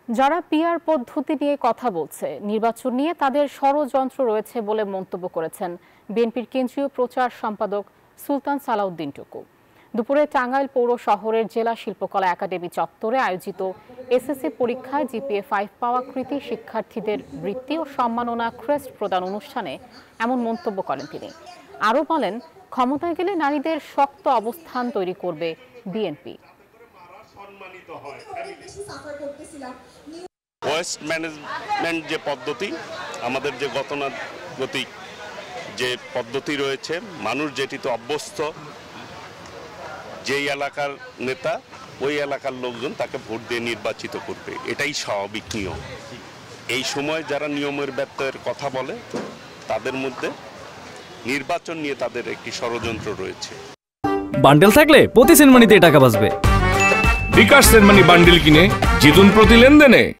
যারা পিআর পদ্ধতি নিয়ে কথা বলছে, নির্বাচন নিয়ে তাদের ষড়যন্ত্র রয়েছে বলে মন্তব্য করেছেন বিএনপির কেন্দ্রীয় প্রচার সম্পাদক সুলতান সালাউদ্দিন টুকু। দুপুরে টাঙ্গাইল পৌর শহরের জেলা শিল্পকলা একাডেমি চত্বরে আয়োজিত এসএসসি পরীক্ষায় জিপিএ 5 পাওয়া কৃতী শিক্ষার্থীদের বৃত্তি ও সম্মাননা ক্রেস্ট প্রদান অনুষ্ঠানে এমন মন্তব্য করেন তিনি। আরও বলেন, ক্ষমতায় গেলে নারীদের শক্ত অবস্থান তৈরি করবে বিএনপি। ওয়েস্ট ম্যানেজমেন্ট যে পদ্ধতি, আমাদের যে গতানুগতিক যে পদ্ধতি রয়েছে, মানুষ যেটিতে অভ্যস্ত, যেই এলাকার নেতা ওই এলাকার লোকজন তাকে ভোট দিয়ে নির্বাচিত করবে, এটাই স্বাভাবিক নিয়ম। এই সময় যারা নিয়মের ব্যত্যয়ের কথা বলে, তাদের মধ্যে নির্বাচন নিয়ে তাদের একটি ষড়যন্ত্র রয়েছে। বান্ডেল থাকলে প্রতি সেনমানিতে টাকা বাঁচবে। বিকাশ সেনমানি বান্ডেল কিনে জিতুন প্রতি লেনদেনে।